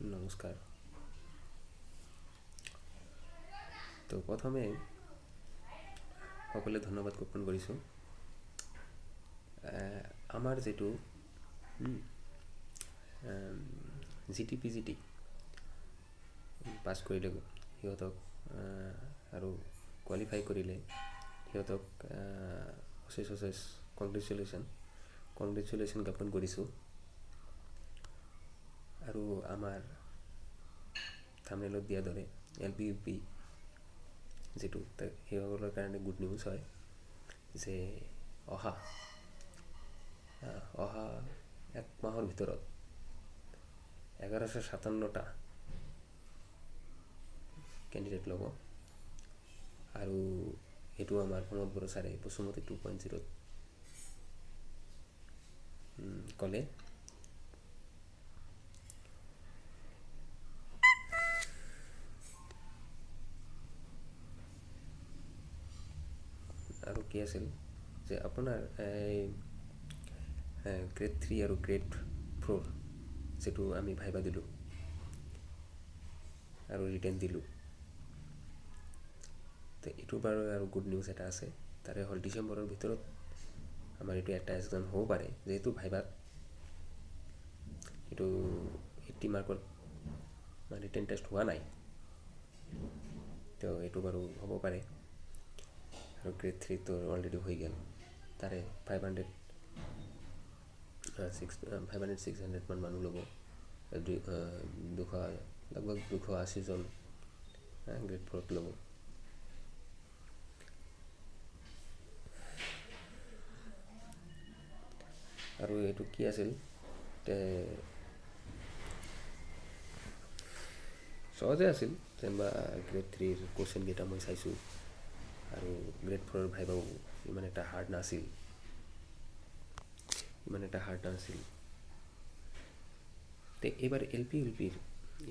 নমস্কাৰ। তো প্ৰথমে সকলোৱে ধন্যবাদ জ্ঞাপন কৰিছোঁ। আমাৰ যিটো GT পাছ কৰিলে সিহঁতক আৰু কোৱালিফাই কৰিলে সিহঁতক অশেষ কংগ্ৰেচুলেশ্যন জ্ঞাপন কৰিছোঁ। আৰু আমাৰ থাম্বনেইলত দিয়াৰ দৰে LP UP যিটো সেইসকলৰ কাৰণে গুড নিউজ হয় যে অহা এক মাহৰ ভিতৰত 1157টা কেণ্ডিডেট ল'ব। আৰু সেইটো আমাৰ প্ৰমোদ বড়ো ছাৰে বসুমতী 2.0 ক'লে। আৰু কি আছিল যে আপোনাৰ গ্ৰেড 3 আৰু গ্ৰেড 4 যিটো আমি ভাইবা দিলোঁ আৰু ৰিটেন দিলোঁ, তো এইটো বাৰু আৰু গুড নিউজ এটা আছে। তাৰে হ'ল ডিচেম্বৰৰ ভিতৰত আমাৰ এইটো এটা এক্সাম হ'ব পাৰে, যিহেতু ভাইবাত এইটো 80 মাৰ্কত মানে ৰিটেন টেষ্ট হোৱা নাই, তো এইটো বাৰু হ'ব পাৰে। আৰু গ্ৰেড 3তো অলৰেডি হৈ গ'ল, তাৰে 500-600 মান মানুহ ল'ব। লগভগ 280জন গ্ৰেড 4ত ল'ব। আৰু এইটো কি আছিল সহজে আছিল, যেনিবা গ্ৰেড 3ৰ কুৱেশ্যনকেইটা মই চাইছোঁ আৰু গ্ৰেড 4ৰ ভাইবাও ইমান এটা হাৰ্ড নাছিল। তে এইবাৰ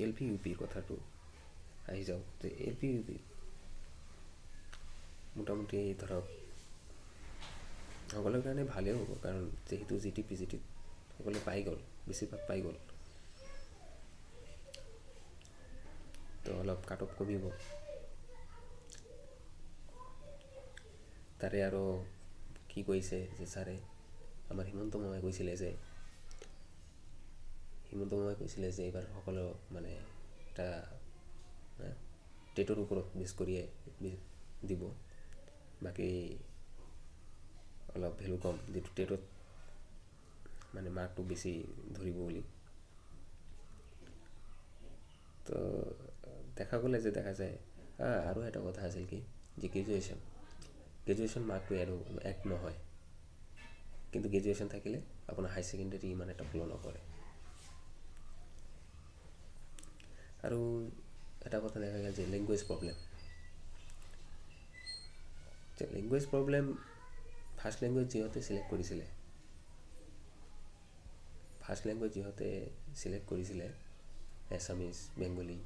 LP UPৰ কথাটো আহি যাওঁ যে LP UP মোটামুটি ধৰক সকলোৰে কাৰণে ভালেই হ'ব, কাৰণ যিহেতু GT PGT সকলোৱে পাই গ'ল, বেছিভাগ পাই গ'ল, তো অলপ কাট অফ কমিব। তাৰে আৰু কি কৈছে যে ছাৰে, আমাৰ হিমন্ত মামাই কৈছিলে যে এইবাৰ সকলো মানে এটা টেটৰ ওপৰত বেছ কৰিয়ে দিব, বাকী অলপ ভেলু কম, যিটো টেটত মানে মাৰ্কটো বেছি ধৰিব বুলি। তো দেখা যায়। আৰু এটা কথা আছিল কি যে গ্ৰেজুৱেশ্যন মাৰ্কটো আৰু এক নহয়, কিন্তু গ্ৰেজুৱেশ্যন থাকিলে আপোনাৰ হাই ছেকেণ্ডেৰী ইমান এটা ফ'ল' নকৰে। আৰু এটা কথা দেখা গ'ল যে লেংগুৱেজ প্ৰব্লেম ফাৰ্ষ্ট লেংগুৱেজ যিহঁতে চিলেক্ট কৰিছিলে এছামিজ, বেংগলী,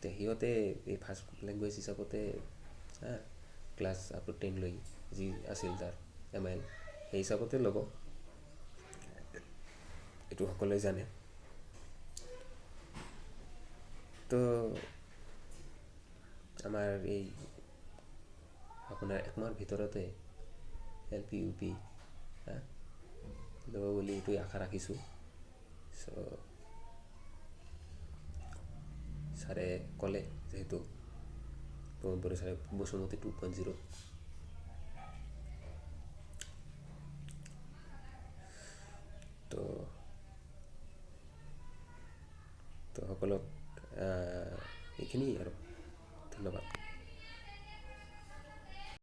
তো সিহঁতে এই ফাৰ্ষ্ট লেংগুৱেজ হিচাপতে ক্লাছ আপ টু 10 লৈ যি আছিল তাৰ MIL সেই হিচাপতে ল'ব, এইটো সকলোৱে জানে। তো আমাৰ এই আপোনাৰ একমাহৰ ভিতৰতে LP UP ল'ব বুলি এইটোৱে আশা ৰাখিছোঁ। ছাৰে ক'লে যিহেতু প্ৰমোদ বড়ো ছাৰে বসুমতী 2.0, তো সকলক এইখিনিয়ে আৰু ধন্যবাদ।